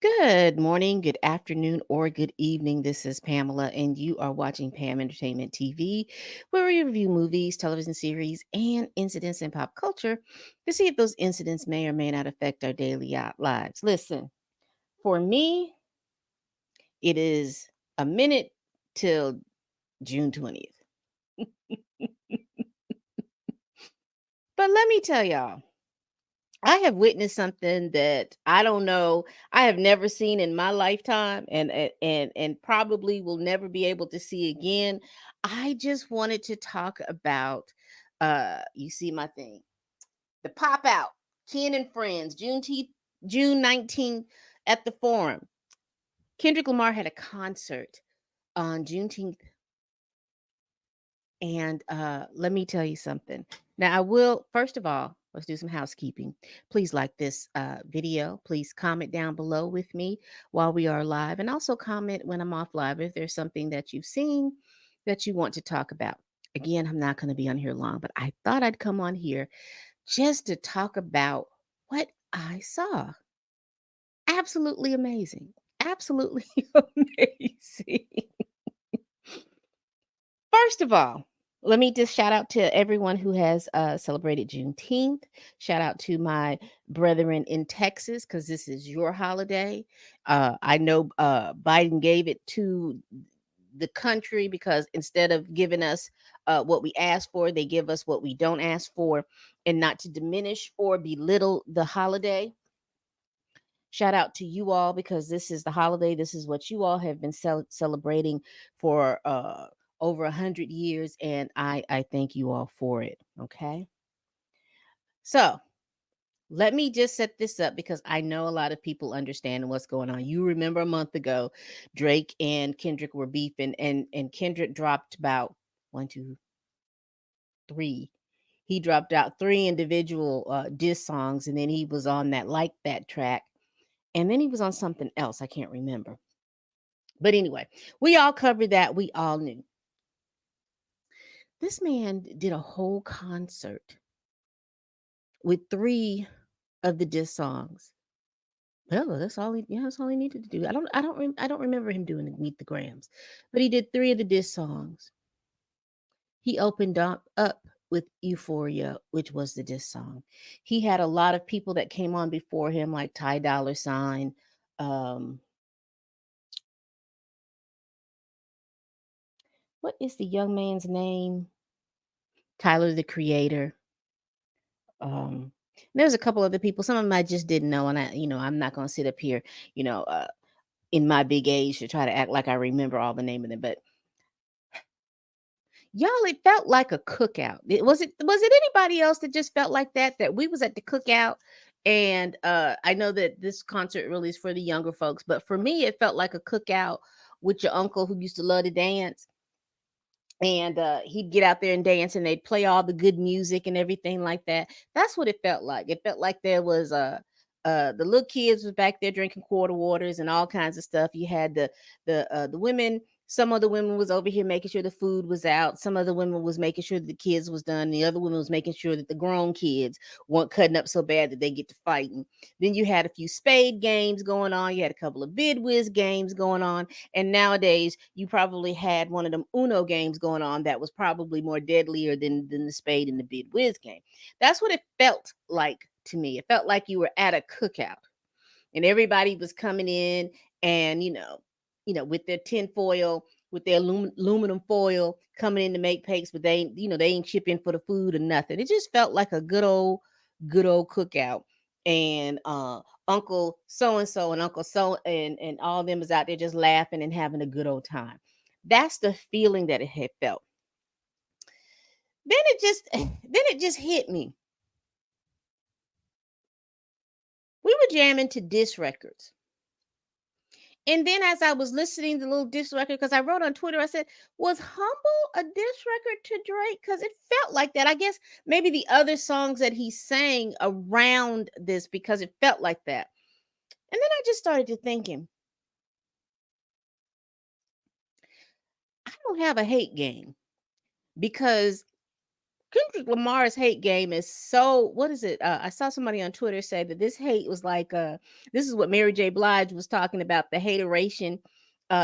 Good morning, good afternoon, or good evening. This is Pamela, and you are watching Pam Entertainment TV, where we review movies, television series, and incidents in pop culture to see if those incidents may or may not affect our daily lives. Listen, for me, it is a minute till June 20th. But let me tell y'all, I have witnessed something that I don't know. I have never seen in my lifetime, and probably will never be able to see again. I just wanted to talk about. You see my thing, the pop out, Ken and Friends, June 19th at the Forum. Kendrick Lamar had a concert on Juneteenth. And let me tell you something. Now, I will, first of all, let's do some housekeeping. Please like this video. Please comment down below with me while we are live. And also comment when I'm off live if there's something that you've seen that you want to talk about. Again, I'm not going to be on here long, but I thought I'd come on here just to talk about what I saw. Absolutely amazing. Absolutely amazing. First of all, let me just shout out to everyone who has celebrated Juneteenth. Shout out to my brethren in Texas because this is your holiday. I know Biden gave it to the country because instead of giving us what we asked for, they give us what we don't ask for, and not to diminish or belittle the holiday. Shout out to you all because this is the holiday. This is what you all have been celebrating for over 100 years, and I thank you all for it. Okay, so let me just set this up because I know a lot of people understand what's going on. You remember a month ago, Drake and Kendrick were beefing, and Kendrick dropped about one, two, three. He dropped out three individual diss songs, and then he was on that like that track, and then he was on something else. I can't remember. But anyway, we all covered that. We all knew. This man did a whole concert with three of the diss songs. Well, that's all he. Yeah, that's all he needed to do. I don't remember him doing the Meet the Grams, but he did three of the diss songs. He opened up with Euphoria, which was the diss song. He had a lot of people that came on before him, like Ty Dolla Sign. Um, what is the young man's name? Tyler the Creator. There's a couple other people. Some of them I just didn't know, and I'm not gonna sit up here, you know, uh, in my big age to try to act like I remember all the name of them. But y'all, it felt like a cookout. Was it anybody else that just felt like that? That we was at the cookout, and I know that this concert really is for the younger folks, but for me, it felt like a cookout with your uncle who used to love to dance, and he'd get out there and dance, and they'd play all the good music and everything like that. That's what it felt like. It felt like there was the little kids was back there drinking quarter waters and all kinds of stuff. You had the women. Some of the women was over here making sure the food was out. Some of the women was making sure that the kids was done. The other women was making sure that the grown kids weren't cutting up so bad that they get to fighting. Then you had a few spade games going on. You had a couple of bid whiz games going on. And nowadays, you probably had one of them Uno games going on that was probably more deadlier than the spade and the bid whiz game. That's what it felt like to me. It felt like you were at a cookout and everybody was coming in and, with their tin foil, with their aluminum foil coming in to make cakes, but they ain't chipping for the food or nothing. It just felt like a good old cookout. And Uncle so and so and Uncle so and all of them was out there just laughing and having a good old time. That's the feeling that it had felt. Then it just hit me. We were jamming to disc records. And then as I was listening to the little diss record, because I wrote on Twitter, I said, was Humble a diss record to Drake? Because it felt like that. I guess maybe the other songs that he sang around this because it felt like that. And then I just started to thinking, I don't have a hate game because Kendrick Lamar's hate game is so, what is it? I saw somebody on Twitter say that this hate was like this is what Mary J. Blige was talking about, the hateration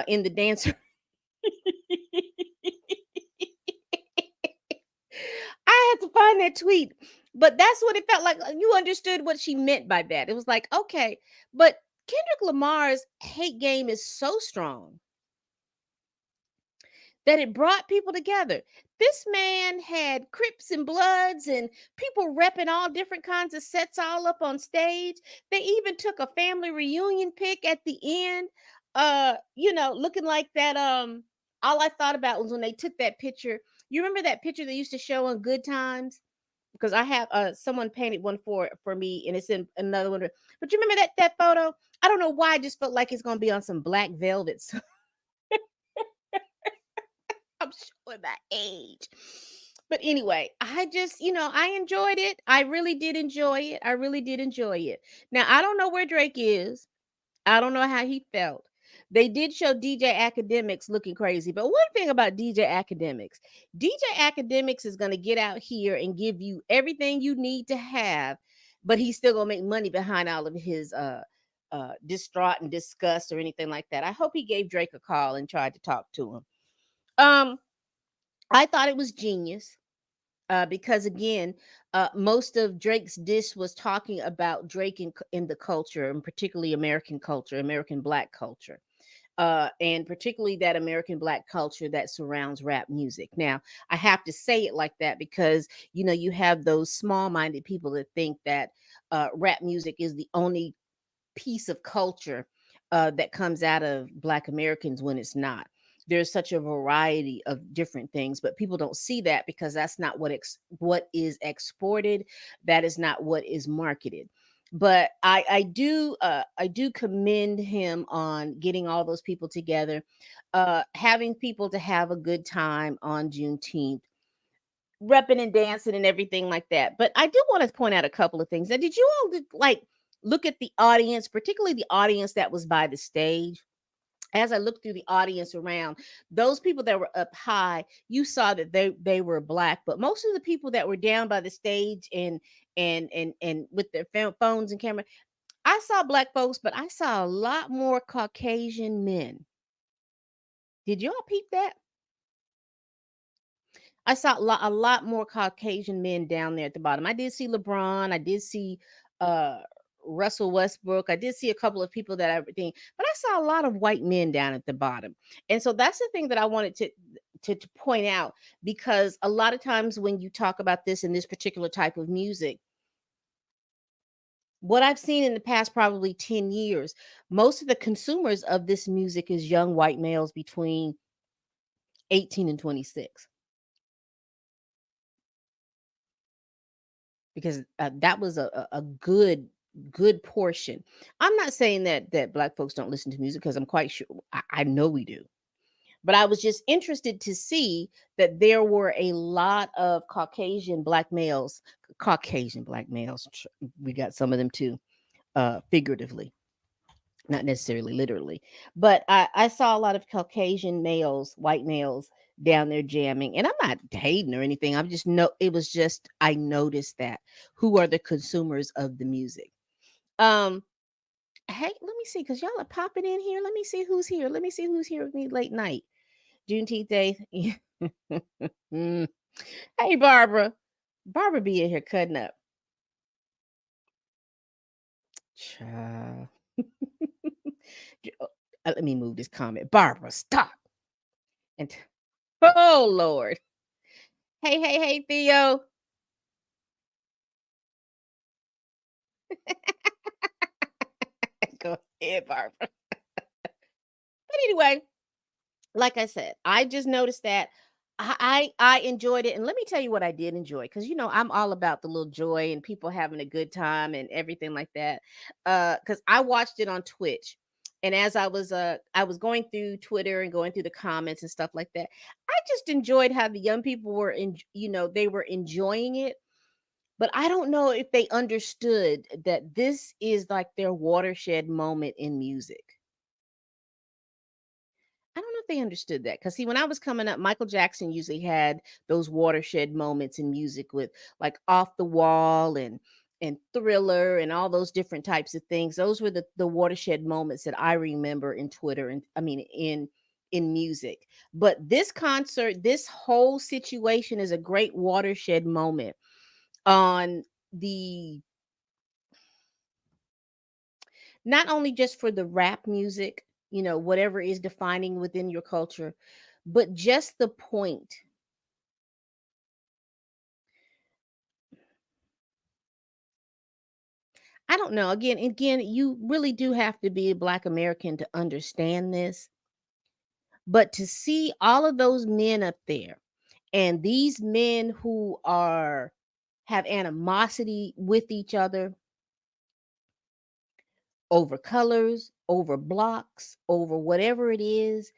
in the dancer. I had to find that tweet. But that's what it felt like. You understood what she meant by that. It was like, okay, but Kendrick Lamar's hate game is so strong that it brought people together. This man had Crips and Bloods and people repping all different kinds of sets all up on stage. They even took a family reunion pic at the end, looking like that. All I thought about was when they took that picture. You remember that picture they used to show on Good Times? Because I have someone painted one for me and it's in another one. But you remember that photo? I don't know why I just felt like it's gonna be on some black velvet. I'm showing my age. But anyway, I just, I enjoyed it. I really did enjoy it. I really did enjoy it. Now, I don't know where Drake is. I don't know how he felt. They did show DJ Academics looking crazy. But one thing about DJ Academics is going to get out here and give you everything you need to have, but he's still going to make money behind all of his distraught and disgust or anything like that. I hope he gave Drake a call and tried to talk to him. Um, I thought it was genius because again, most of Drake's diss was talking about Drake in the culture, and particularly American culture, American Black culture, and particularly that American Black culture that surrounds rap music. Now, I have to say it like that because you have those small-minded people that think that rap music is the only piece of culture that comes out of Black Americans when it's not. There's such a variety of different things, but people don't see that because that's not what is exported. That is not what is marketed. But I do commend him on getting all those people together, having people to have a good time on Juneteenth, repping and dancing and everything like that. But I do want to point out a couple of things. Now, did you all like look at the audience, particularly the audience that was by the stage? As I looked through the audience around, those people that were up high, you saw that they were Black, but most of the people that were down by the stage and with their phones and camera, I saw Black folks, but I saw a lot more Caucasian men. Did y'all peep that? I saw a lot more Caucasian men down there at the bottom. I did see LeBron. I did see uh Russell Westbrook. I did see a couple of people that I think, but I saw a lot of white men down at the bottom. And so that's the thing that I wanted to point out, because a lot of times when you talk about this in this particular type of music, what I've seen in the past probably 10 years, most of the consumers of this music is young white males between 18 and 26. Because that was a good portion. I'm not saying that Black folks don't listen to music, because I'm quite sure I know we do. But I was just interested to see that there were a lot of Caucasian Black males. We got some of them too, figuratively, not necessarily literally. But I saw a lot of Caucasian males, white males down there jamming. And I'm not hating or anything. I'm just no, it was just I noticed that. Who are the consumers of the music? Um, hey, let me see, because y'all are popping in here. Let me see who's here. Let me see who's here with me late night. Juneteenth Day. Mm. Hey, Barbara. Barbara be in here cutting up. Child. Let me move this comment. Barbara, stop. And oh Lord. Hey, hey, hey, Theo. Go ahead, Barbara. But anyway, like I said, I just noticed that I enjoyed it. And let me tell you what I did enjoy, because I'm all about the little joy and people having a good time and everything like that. Because I watched it on Twitch. And as I was going through Twitter and going through the comments and stuff like that, I just enjoyed how the young people were they were enjoying it. But I don't know if they understood that this is like their watershed moment in music. I don't know if they understood that, because see, when I was coming up, Michael Jackson usually had those watershed moments in music with like Off the Wall and Thriller and all those different types of things. Those were the watershed moments that I remember in Twitter, and I mean in music. But this concert, this whole situation is a great watershed moment on the, not only just for the rap music, whatever is defining within your culture, but just the point. I don't know. Again, you really do have to be a Black American to understand this. But to see all of those men up there, and these men who are have animosity with each other over colors, over blocks, over whatever it is,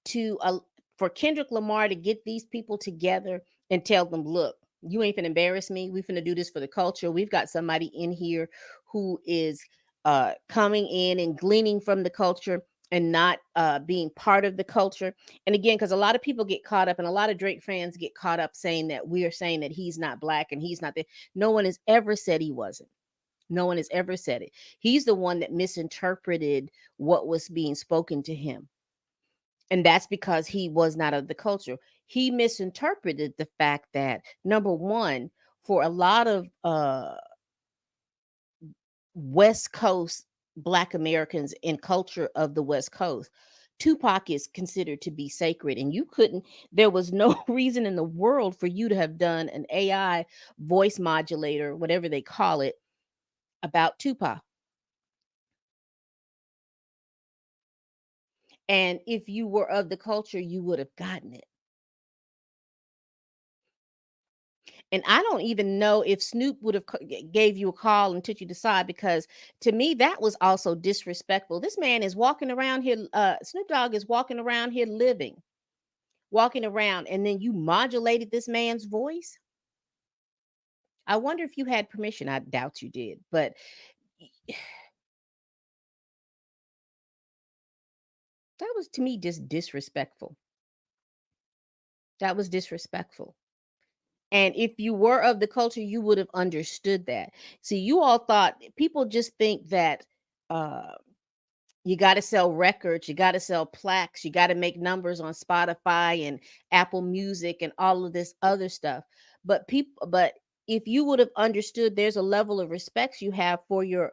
to for Kendrick Lamar to get these people together and tell them, look, you ain't finna embarrass me. We finna do this for the culture. We've got somebody in here who is coming in and gleaning from the culture and not being part of the culture. And again, because a lot of people get caught up, and a lot of Drake fans get caught up saying that we are saying that he's not Black and he's not there. No one has ever said he wasn't. No one has ever said it. He's the one that misinterpreted what was being spoken to him, and that's because he was not of the culture. He misinterpreted the fact that, number one, for a lot of West Coast Black Americans in culture of the West Coast, Tupac is considered to be sacred, and you couldn't. There was no reason in the world for you to have done an AI voice modulator, whatever they call it, about Tupac. And if you were of the culture, you would have gotten it. And I don't even know if Snoop would have gave you a call and took you to side, because to me that was also disrespectful. This man is walking around here. Snoop Dogg is walking around here living, walking around, and then you modulated this man's voice. I wonder if you had permission. I doubt you did, but that was to me just disrespectful. That was disrespectful. And if you were of the culture, you would have understood that. See, you all thought, people just think that uh you got to sell records, you got to sell plaques, you got to make numbers on Spotify and Apple Music and all of this other stuff. But if you would have understood, there's a level of respect you have for your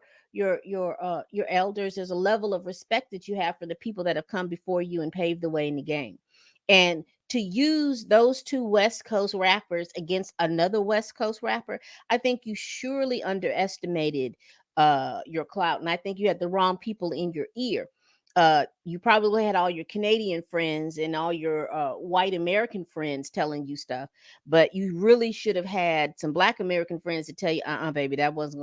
elders. There's a level of respect that you have for the people that have come before you and paved the way in the game. And to use those two West Coast rappers against another West Coast rapper, I think you surely underestimated your clout, and I think you had the wrong people in your ear. You probably had all your Canadian friends and all your white American friends telling you stuff, but you really should have had some Black American friends to tell you, baby, that wasn't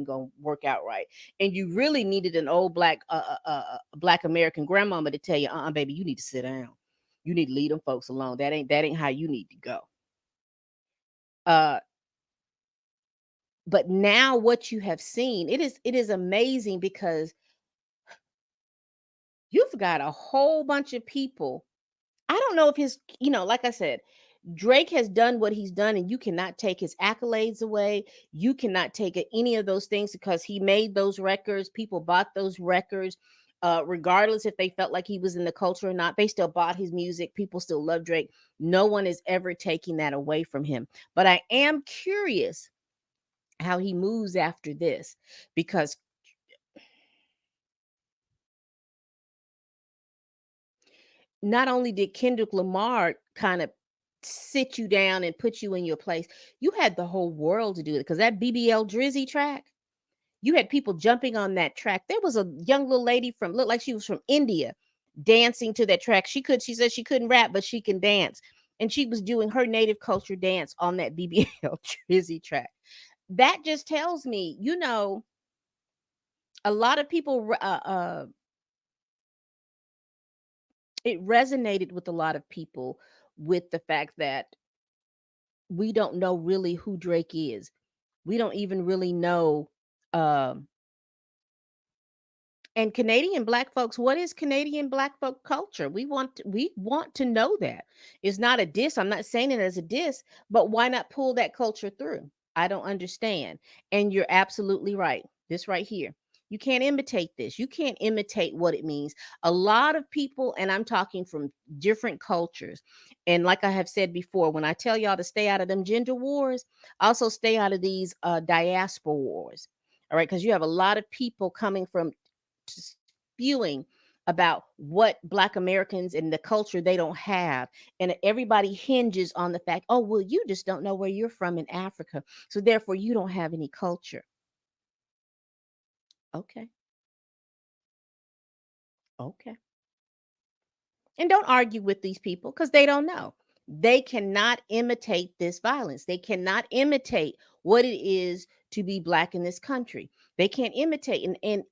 gonna work out right. And you really needed an old Black American grandmama to tell you, baby, you need to sit down. You need to leave them folks alone. That ain't how you need to go. Uh, but now what you have seen, it is amazing, because you've got a whole bunch of people. I don't know if like I said, Drake has done what he's done, and you cannot take his accolades away. You cannot take any of those things, because he made those records. People bought those records. Regardless if they felt like he was in the culture or not, they still bought his music. People still love Drake. No one is ever taking that away from him. But I am curious how he moves after this, because not only did Kendrick Lamar kind of sit you down and put you in your place, you had the whole world to do it, because that BBL Drizzy track, you had people jumping on that track. There was a young little lady from, looked like she was from India, dancing to that track. She said she couldn't rap, but she can dance. And she was doing her native culture dance on that BBL Drizzy track. That just tells me, a lot of people, it resonated with a lot of people, with the fact that we don't know really who Drake is. We don't even really know um And Canadian black folks, what is Canadian black folk culture? We want to know that. It's not a diss. I'm not saying it as a diss, but why not pull that culture through? I don't understand. And you're absolutely right. This right here. You can't imitate this. You can't imitate what it means. A lot of people, and I'm talking from different cultures. And like I have said before, when I tell y'all to stay out of them gender wars, also stay out of these diaspora wars. All right, because you have a lot of people coming from spewing about what black Americans and the culture they don't have, and everybody hinges on the fact, oh well, you just don't know where you're from in Africa, so therefore you don't have any culture. Okay. Okay. And don't argue with these people because they don't know. They cannot imitate this violence. They cannot imitate what it is to be black in this country. They can't imitate, and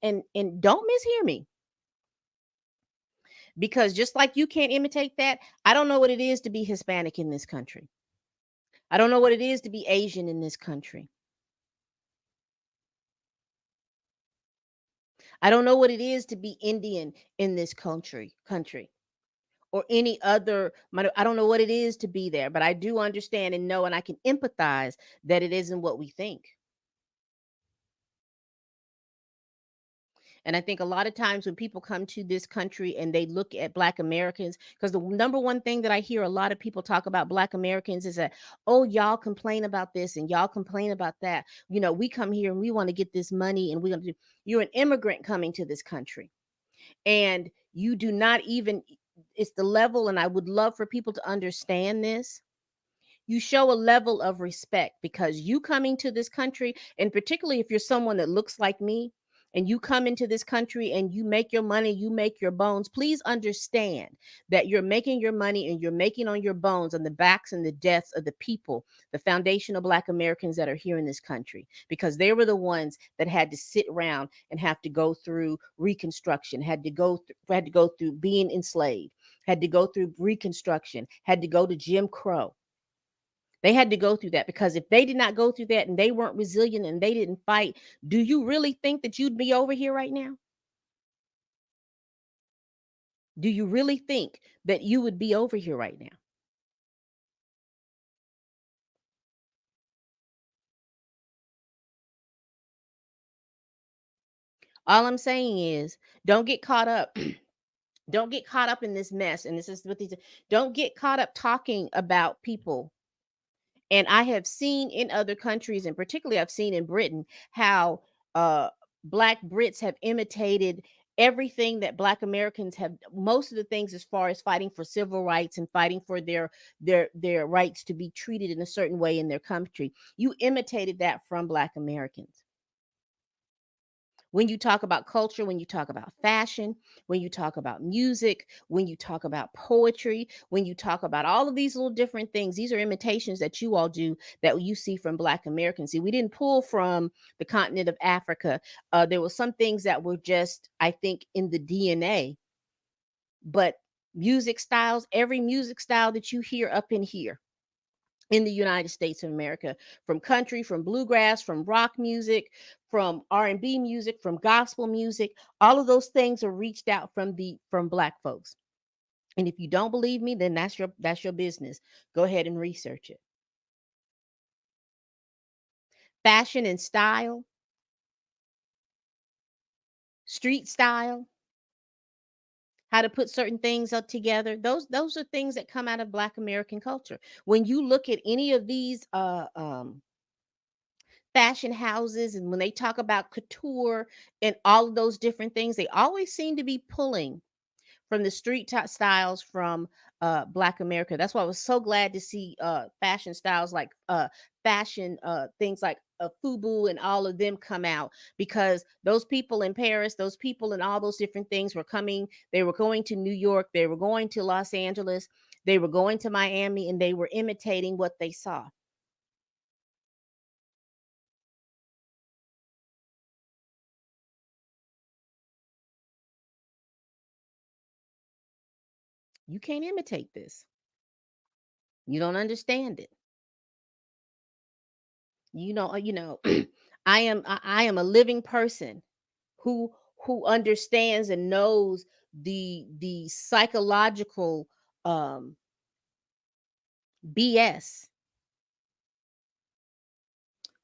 don't mishear me, because just like you can't imitate that, I don't know what it is to be Hispanic in this country. I don't know what it is to be Asian in this country. I don't know what it is to be Indian in this country or any other. I don't know what it is to be there, but I do understand and know, and I can empathize that it isn't what we think. And I think a lot of times when people come to this country and they look at Black Americans, because the number one thing that I hear a lot of people talk about Black Americans is that, oh, y'all complain about this and y'all complain about that. You know, we come here and we want to get this money and we're going to do. You're an immigrant coming to this country, and you do not even, it's the level, and I would love for people to understand this. You show a level of respect because you coming to this country, and particularly if you're someone that looks like me and you come into this country and you make your money, you make your bones, please understand that you're making your money and you're making on your bones on the backs and the deaths of the people, the foundational Black Americans that are here in this country, because they were the ones that had to sit around and have to go through reconstruction, had to go through being enslaved, had to go through reconstruction, had to go to Jim Crow. They had to go through that, because if they did not go through that and they weren't resilient and they didn't fight, do you really think that you'd be over here right now? Do you really think that you would be over here right now? All I'm saying is don't get caught up. Don't get caught up in this mess. And this is what these, don't get caught up talking about people. And I have seen in other countries, and particularly I've seen in Britain, how Black Brits have imitated everything that Black Americans have. Most of the things, as far as fighting for civil rights and fighting for their rights to be treated in a certain way in their country, you imitated that from Black Americans. When you talk about culture, when you talk about fashion, when you talk about music, when you talk about poetry, when you talk about all of these little different things, these are imitations that you all do that you see from Black Americans. See, we didn't pull from the continent of Africa. There were some things that were just, I think, in the DNA, but music styles, every music style that you hear up in here in the United States of America, from country, from bluegrass, from rock music, from R&B music, from gospel music, all of those things are reached out from Black folks. And if you don't believe me, then that's your business. Go ahead and research it. Fashion and style, street style, how to put certain things up together. Those are things that come out of Black American culture. When you look at any of these fashion houses, and when they talk about couture and all of those different things, they always seem to be pulling from the styles from Black America. That's why I was so glad to see fashion styles like fashion things like FUBU and all of them come out, because those people in Paris, those people in all those different things were coming. They were going to New York, they were going to Los Angeles, they were going to Miami, and they were imitating what they saw. You can't imitate this. You don't understand it. You know, I am a living person who who understands and knows the psychological um BS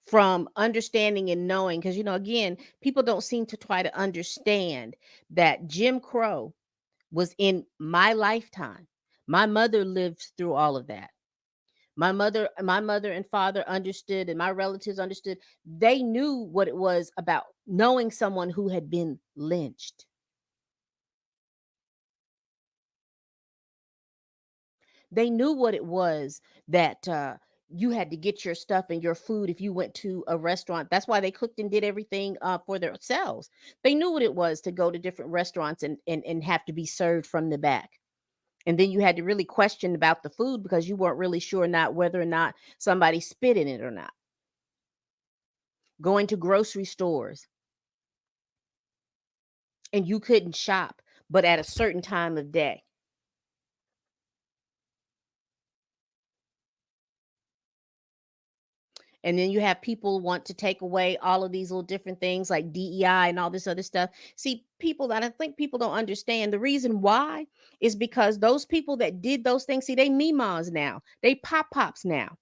from understanding and knowing, because again, people don't seem to try to understand that Jim Crow was in my lifetime. My mother lived through all of that. My mother and father understood, and my relatives understood. They knew what it was about knowing someone who had been lynched. They knew what it was that you had to get your stuff and your food if you went to a restaurant. That's why they cooked and did everything for themselves. They knew what it was to go to different restaurants and have to be served from the back. And then you had to really question about the food because you weren't really sure not whether or not somebody spit in it or not. Going to grocery stores, and you couldn't shop but at a certain time of day. And then you have people want to take away all of these little different things like DEI and all this other stuff. See, people that I think people don't understand the reason why is because those people that did those things, see, they memas now, they pop-pops now,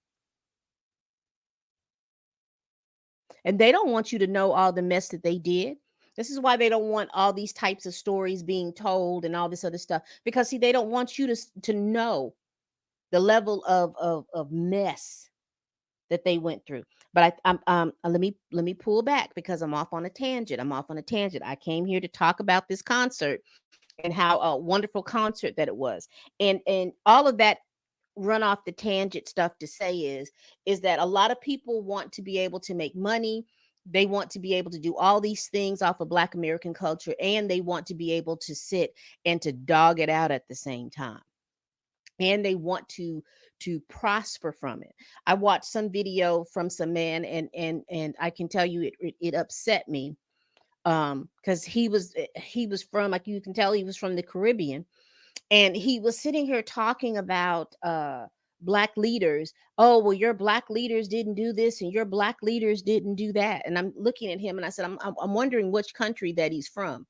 and they don't want you to know all the mess that they did. This is why they don't want all these types of stories being told and all this other stuff, because see, they don't want you to know the level of mess that they went through. But let me pull back because I'm off on a tangent. I came here to talk about this concert and how a wonderful concert that it was, and all of that run off the tangent stuff to say is that a lot of people want to be able to make money. They want to be able to do all these things off of Black American culture, and they want to be able to sit and to dog it out at the same time, and they want to prosper from it. I watched some video from some man, and I can tell you it upset me, because he was from, like, you can tell he was from the Caribbean, and he was sitting here talking about Black leaders. Oh, well, your Black leaders didn't do this and your Black leaders didn't do that. And I'm looking at him and I said, I'm wondering which country that he's from.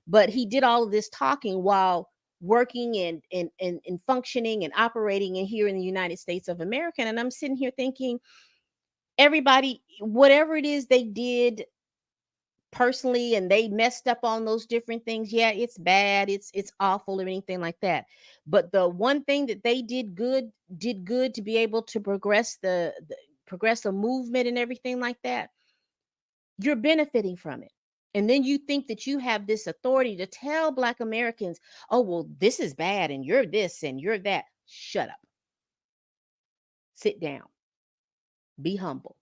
But he did all of this talking while working and functioning and operating in here in the United States of America. And I'm sitting here thinking, everybody, whatever it is they did personally and they messed up on those different things, yeah, it's bad, it's awful or anything like that. But the one thing that they did good to be able to progress the progress a movement and everything like that, you're benefiting from it. And then you think that you have this authority to tell Black Americans, oh, well, this is bad and you're this and you're that. Shut up. Sit down. Be humble.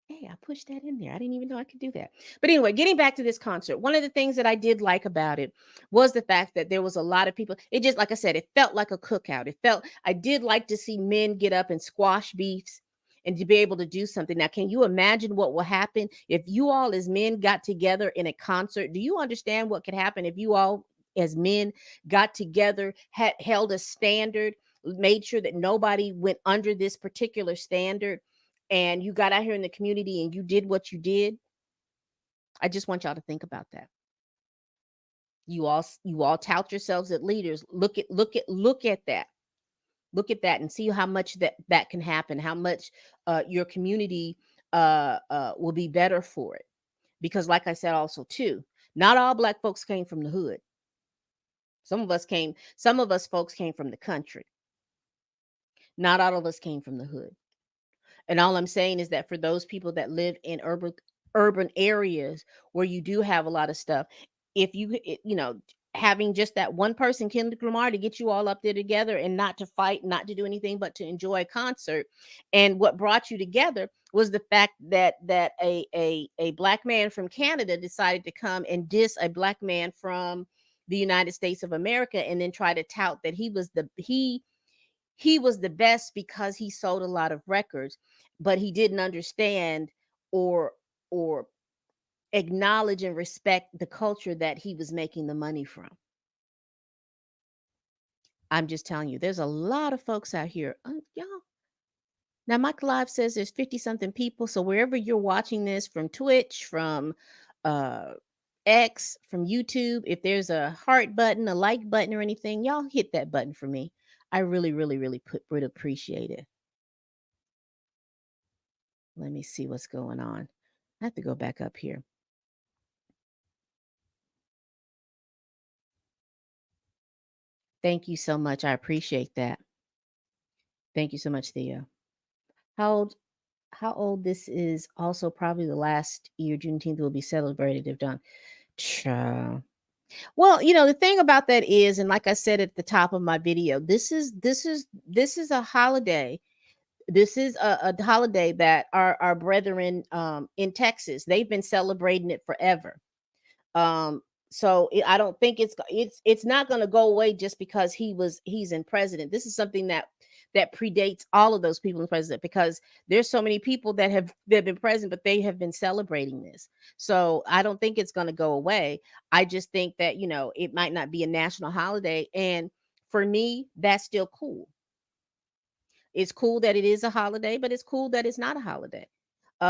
Hey, I pushed that in there. I didn't even know I could do that. But anyway, getting back to this concert, one of the things that I did like about it was the fact that there was a lot of people. It just, like I said, it felt like a cookout. I did like to see men get up and squash beefs and to be able to do something. Now, can you imagine what will happen if you all as men got together in a concert? Do you understand what could happen if you all as men got together, had held a standard, made sure that nobody went under this particular standard, and you got out here in the community and you did what you did? I just want y'all to think about that. You all tout yourselves as leaders. Look at that. Look at that and see how much that can happen. How much your community will be better for it. Because, like I said, also too, not all Black folks came from the hood. Some of us folks came from the country. Not all of us came from the hood. And all I'm saying is that for those people that live in urban areas where you do have a lot of stuff, if having just that one person, Kendrick Lamar, to get you all up there together and not to fight, not to do anything but to enjoy a concert, and what brought you together was the fact that a Black man from Canada decided to come and diss a Black man from the United States of America, and then try to tout that he was the best because he sold a lot of records, but he didn't understand or or acknowledge and respect the culture that he was making the money from. I'm just telling you, there's a lot of folks out here. Y'all. Now, Mike Live says there's 50 something people. So wherever you're watching this, from Twitch, from uh X, from YouTube. If there's a heart button, a like button, or anything, y'all hit that button for me. I really, really, really would appreciate it. Let me see what's going on. I have to go back up here. Thank you so much. I appreciate that. Thank you so much, Theo. How old? How old this is? Also, probably the last year Juneteenth will be celebrated if done. Child. Well, the thing about that is, and like I said at the top of my video, this is a holiday. This is a holiday that our brethren in Texas, they've been celebrating it forever. Um, so I don't think it's not going to go away just because he's in president. This is something that predates all of those people in president, because there's so many people that have been president, but they have been celebrating this. So I don't think it's going to go away. I just think that it might not be a national holiday, and for me, that's still cool. It's cool that it is a holiday, but it's cool that it's not a holiday.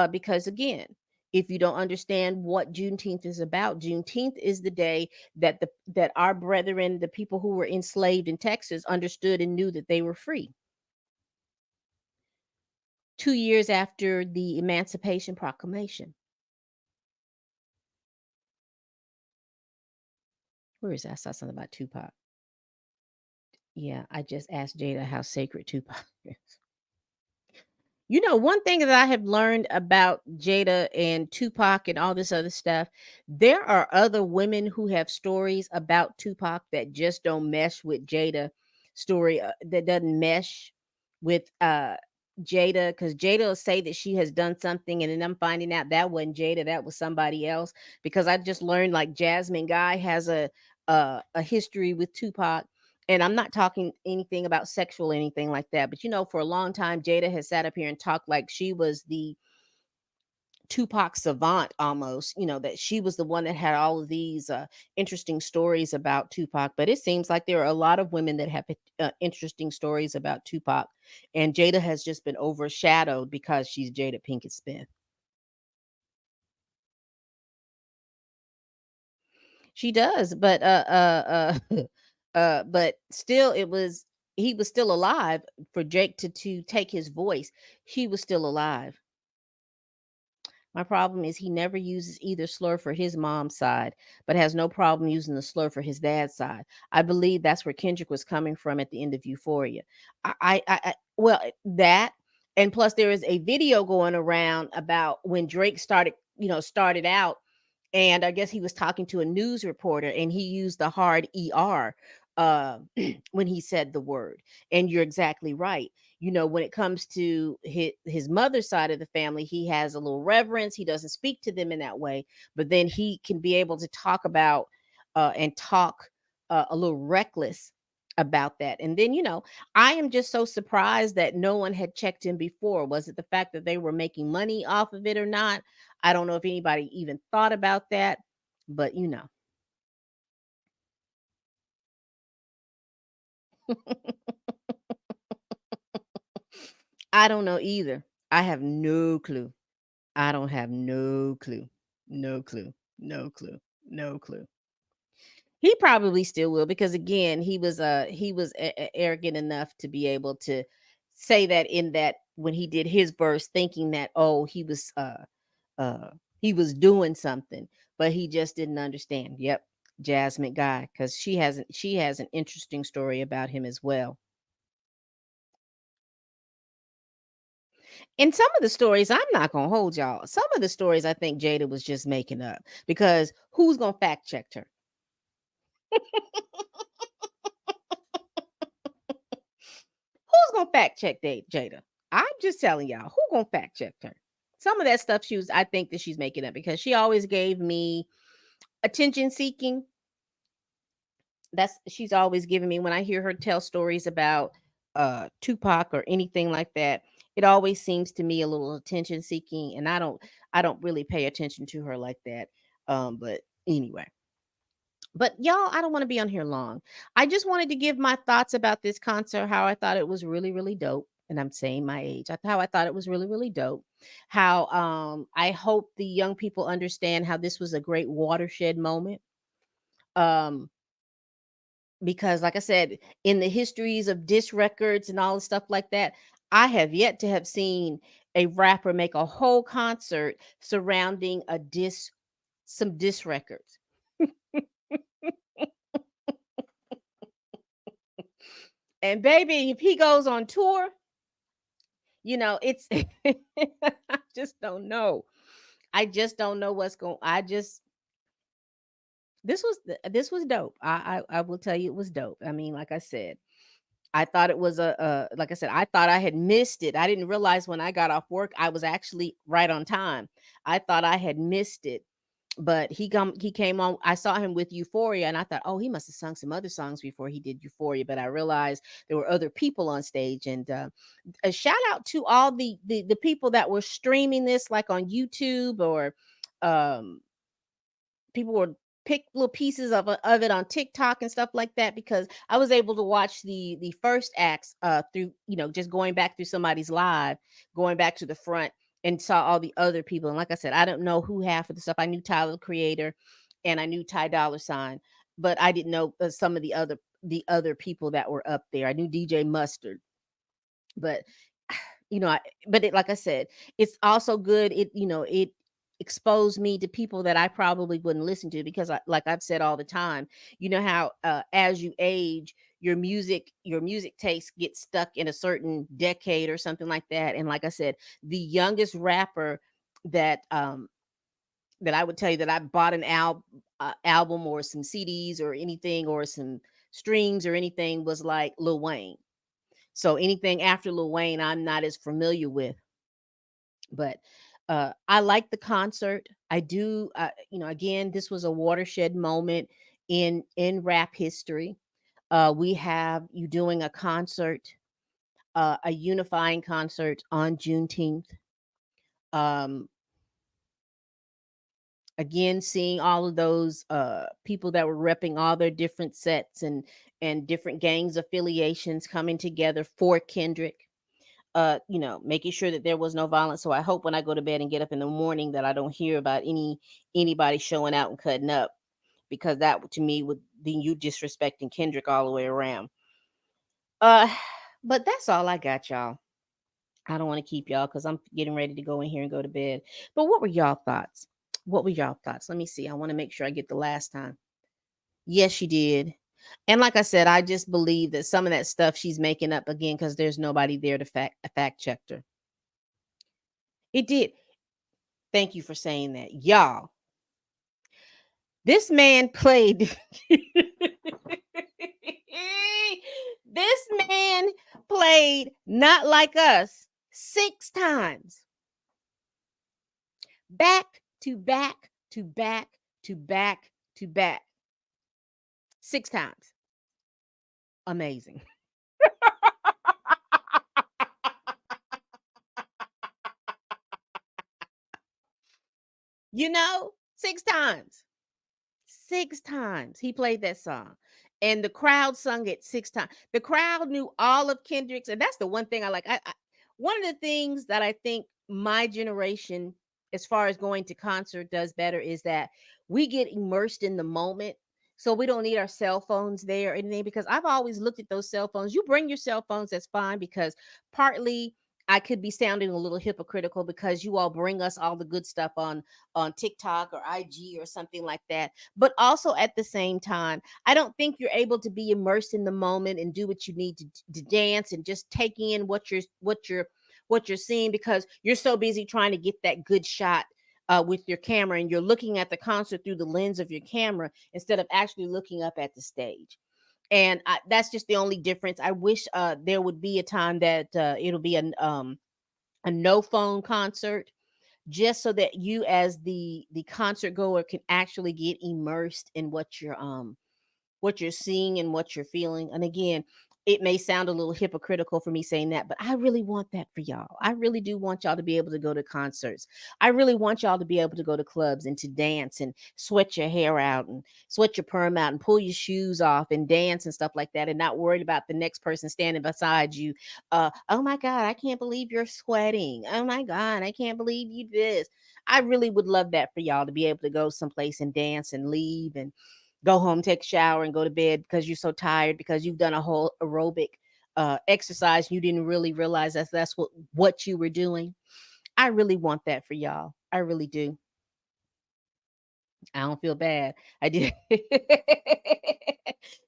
Because again, if you don't understand what Juneteenth is about, Juneteenth is the day that our brethren, the people who were enslaved in Texas, understood and knew that they were free. 2 years after the Emancipation Proclamation. Where is that? I saw something about Tupac. Yeah, I just asked Jada how sacred Tupac is. One thing that I have learned about Jada and Tupac and all this other stuff, there are other women who have stories about Tupac that just don't mesh with Jada story, that doesn't mesh with Jada, because Jada will say that she has done something, and then I'm finding out that wasn't Jada, that was somebody else. Because I just learned, like, Jasmine Guy has a history with Tupac, and I'm not talking anything about sexual anything like that. But for a long time, Jada has sat up here and talked like she was the Tupac savant almost, that she was the one that had all of these interesting stories about Tupac. But it seems like there are a lot of women that have interesting stories about Tupac. And Jada has just been overshadowed because she's Jada Pinkett Smith. She does, but but still, he was still alive for Jake to take his voice. He was still alive. My problem is he never uses either slur for his mom's side, but has no problem using the slur for his dad's side. I believe that's where Kendrick was coming from at the end of Euphoria. Well, that, and plus there is a video going around about when Drake started out, and I guess he was talking to a news reporter, and he used the hard er uh, when he said the word. And you're exactly right. When it comes to his mother's side of the family, he has a little reverence. He doesn't speak to them in that way, but then he can be able to talk about and talk a little reckless about that. And then, I am just so surprised that no one had checked him before. Was it the fact that they were making money off of it or not? I don't know if anybody even thought about that, but I don't know either. I have no clue. I don't have no clue. No clue. No clue. No clue. He probably still will, because again, he was arrogant enough to be able to say that in that when he did his verse, thinking that, oh, uh he was doing something, but he just didn't understand. Yep, Jasmine Guy, because she has an interesting story about him as well. And some of the stories, I'm not gonna hold y'all. Some of the stories I think Jada was just making up, because who's gonna fact check her? Who's gonna fact check Jada? I'm just telling y'all, who gonna fact check her? Some of that stuff I think that she's making up, because she always gave me attention seeking. She's always giving me, when I hear her tell stories about Tupac or anything like that, it always seems to me a little attention seeking, and I don't really pay attention to her like that. But anyway, but y'all, I don't want to be on here long. I just wanted to give my thoughts about this concert, how I thought it was really, really dope. and I'm saying my age. That's how I thought it was really, really dope. How I hope the young people understand how this was a great watershed moment. Um, because like I said, in the histories of diss records and all the stuff like that, I have yet to have seen a rapper make a whole concert surrounding a diss some diss records. And baby, if he goes on tour, it's I just don't know. I just don't know what's going. I just this was dope. I will tell you it was dope. I mean, like I said, I thought it was like I said, I thought I had missed it. I didn't realize when I got off work I was actually right on time. I thought I had missed it. But he came on. I saw him with Euphoria and I thought, "Oh, he must have sung some other songs before he did Euphoria." But I realized there were other people on stage, and a shout out to all the people that were streaming this like on YouTube, or um people were pick little pieces of it on TikTok and stuff like that, because I was able to watch the first acts through, just going back through somebody's live, going back to the front, and saw all the other people. And like I said, I don't know who half of the stuff. I knew Tyler the Creator and I knew Ty Dolla Sign, but I didn't know some of the other people that were up there. I knew DJ Mustard, but but like I said, it's also good. It exposed me to people that I probably wouldn't listen to, because like I've said all the time, you know how as you age, your music taste gets stuck in a certain decade or something like that. And like I said, the youngest rapper that that I would tell you that I bought an album or some CDs or anything, or some streams or anything, was like Lil Wayne. So anything after Lil Wayne, I'm not as familiar with. But I like the concert. I do. Again, this was a watershed moment in rap history. We have you doing a concert, a unifying concert on Juneteenth. Um, Again, seeing all of those people that were repping all their different sets and different gangs affiliations coming together for Kendrick, making sure that there was no violence. So I hope when I go to bed and get up in the morning that I don't hear about anybody showing out and cutting up, because that to me would be you disrespecting Kendrick all the way around. Uh but that's all I got, y'all. I don't want to keep y'all because I'm getting ready to go in here and go to bed. But what were y'all thoughts? What were y'all thoughts? Let me see. I want to make sure I get the last time. Yes, she did. And like I said, I just believe that some of that stuff she's making up again because there's nobody there to fact check her. It did. Thank you for saying that. Y'all, this man played this man played Not Like Us 6 times. Back to back to back to back to back. 6 times. Amazing. 6 times. 6 times he played that song, and the crowd sung it 6 times. The crowd knew all of Kendrick's, and that's the one thing I like. One of the things that I think my generation, as far as going to concert, does better is that we get immersed in the moment. So we don't need our cell phones there or anything, because I've always looked at those cell phones. You bring your cell phones, that's fine, because partly I could be sounding a little hypocritical because you all bring us all the good stuff on TikTok or IG or something like that. But also at the same time, I don't think you're able to be immersed in the moment and do what you need to dance and just take in what you're seeing, because you're so busy trying to get that good shot with your camera, and you're looking at the concert through the lens of your camera instead of actually looking up at the stage. And that's just the only difference. I wish there would be a time that it'll be a no phone concert, just so that you as the concert goer can actually get immersed in what you're seeing and what you're feeling. And again, it may sound a little hypocritical for me saying that, but I really want that for y'all. I really do want y'all to be able to go to concerts. I really want y'all to be able to go to clubs and to dance and sweat your hair out and sweat your perm out and pull your shoes off and dance and stuff like that, and not worried about the next person standing beside you. Oh my God, I can't believe you're sweating. Oh my God, I can't believe you this. I really would love that for y'all to be able to go someplace and dance and leave and go home, take a shower, and go to bed because you're so tired because you've done a whole aerobic exercise. You didn't really realize that's what you were doing. I really want that for y'all. I really do. I don't feel bad. I did.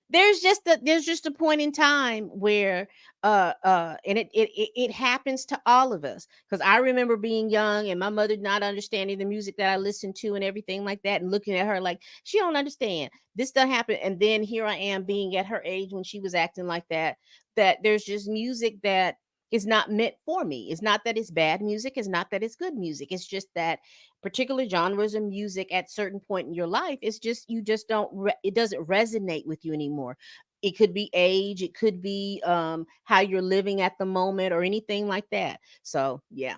There's just a point in time where and it happens to all of us, because I remember being young and my mother not understanding the music that I listened to and everything like that, and looking at her like she don't understand this doesn't happen. And then here I am being at her age when she was acting like that. That there's just music that is not meant for me. It's not that it's bad music, it's not that it's good music, it's just that particular genres of music at certain point in your life, it's just you just don't it doesn't resonate with you anymore. It could be age, it could be how you're living at the moment or anything like that. So yeah.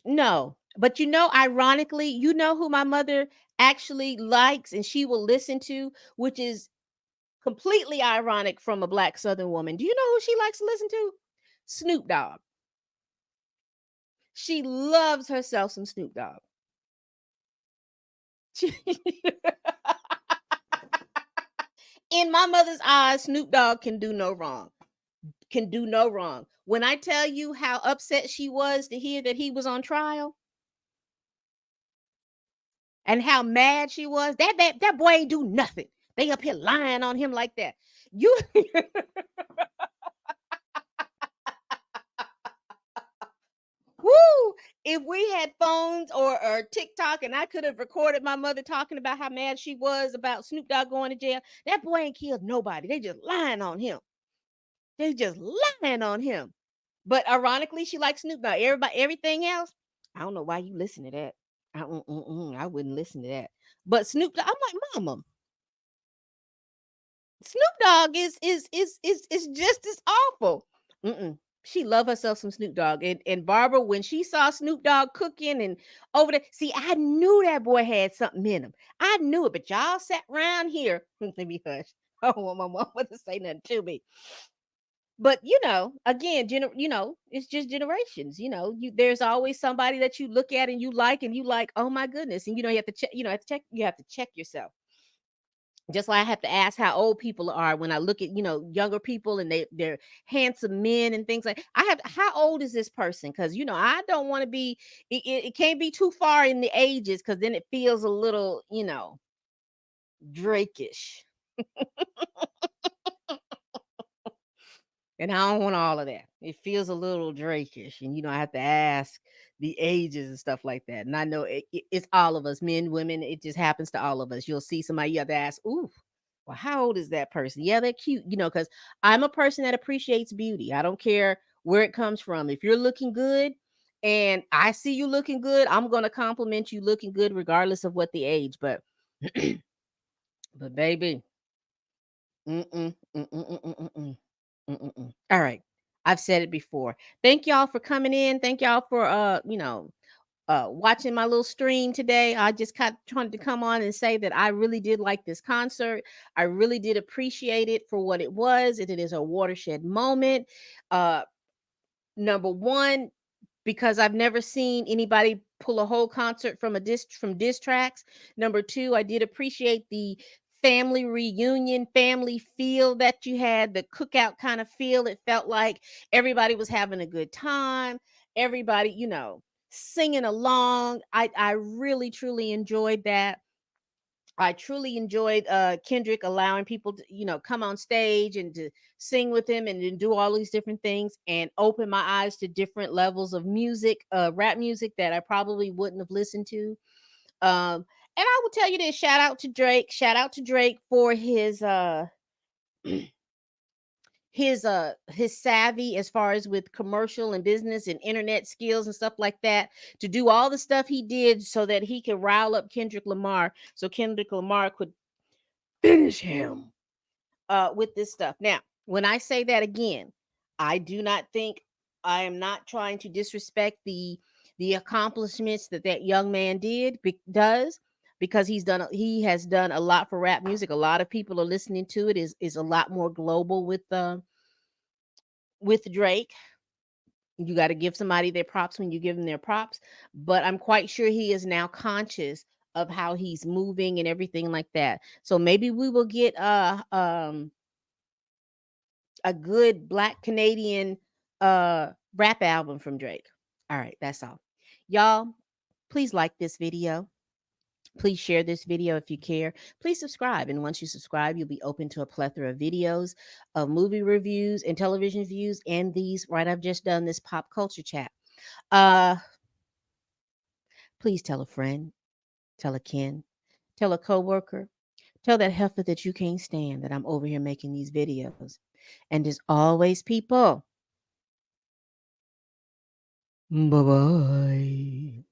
No, but ironically, who my mother actually likes and she will listen to, which is completely ironic from a black southern woman. Do you know who she likes to listen to? Snoop Dogg. She loves herself some Snoop Dogg. In my mother's eyes, Snoop Dogg can do no wrong. Can do no wrong. When I tell you how upset she was to hear that he was on trial and how mad she was, that boy ain't do nothing. They up here lying on him like that. You woo! If we had phones or TikTok and I could have recorded my mother talking about how mad she was about Snoop Dogg going to jail, that boy ain't killed nobody. They just lying on him. They just lying on him. But ironically, she likes Snoop Dogg. Everybody, everything else, I don't know why you listen to that. I wouldn't listen to that. But Snoop Dogg, I'm like, Mama, Snoop Dogg is just as awful. Mm-mm. She love herself some Snoop Dogg. And Barbara, when she saw Snoop Dogg cooking and over there, see, I knew that boy had something in him. I knew it, but y'all sat around here. Let me hush. I don't want my mama to say nothing to me. But again, it's just generations. There's always somebody that you look at and you like, oh my goodness. And you have to check, you have to check yourself. Just like I have to ask how old people are when I look at, younger people and they're handsome men and things like. I have how old is this person? Because I don't want to be it can't be too far in the ages, because then it feels a little, Drakish. And I don't want all of that. It feels a little Drakish, and I have to ask the ages and stuff like that. And I know it's all of us, men, women. It just happens to all of us. You'll see somebody, you have to ask, "Ooh, well, how old is that person?" Yeah, they're cute, because I'm a person that appreciates beauty. I don't care where it comes from. If you're looking good, and I see you looking good, I'm gonna compliment you looking good, regardless of what the age. But, but baby, mm-mm, mm-mm, mm-mm, mm-mm. Mm-mm-mm. All right. I've said it before. Thank y'all for coming in. Thank y'all for watching my little stream today. I just kind of wanted to come on and say that I really did like this concert. I really did appreciate it for what it was. It is a watershed moment. Uh Number one, because I've never seen anybody pull a whole concert from diss tracks. Number two, I did appreciate the family reunion, family feel that you had, the cookout kind of feel. It felt like everybody was having a good time. Everybody, singing along. I really truly enjoyed that. I truly enjoyed Kendrick allowing people to, come on stage and to sing with him and do all these different things and open my eyes to different levels of music, rap music that I probably wouldn't have listened to. And I will tell you this, shout out to Drake. Shout out to Drake for his savvy as far as with commercial and business and internet skills and stuff like that, to do all the stuff he did so that he could rile up Kendrick Lamar, so Kendrick Lamar could finish him. with this stuff. Now, when I say that again, I do not think, I am not trying to disrespect the accomplishments that that young man does, because he has done a lot for rap music. A lot of people are listening to it. Is a lot more global with Drake. You got to give somebody their props when you give them their props. But I'm quite sure he is now conscious of how he's moving and everything like that. So maybe we will get a good Black Canadian rap album from Drake. All right, that's all. Y'all, please like this video. Please share this video if you care. Please subscribe. And once you subscribe, you'll be open to a plethora of videos, of movie reviews and television views, and these, right, I've just done this pop culture chat. Uh, Please tell a friend, tell a kin, tell a coworker, tell that heifer that you can't stand that I'm over here making these videos. And as always, people, bye bye.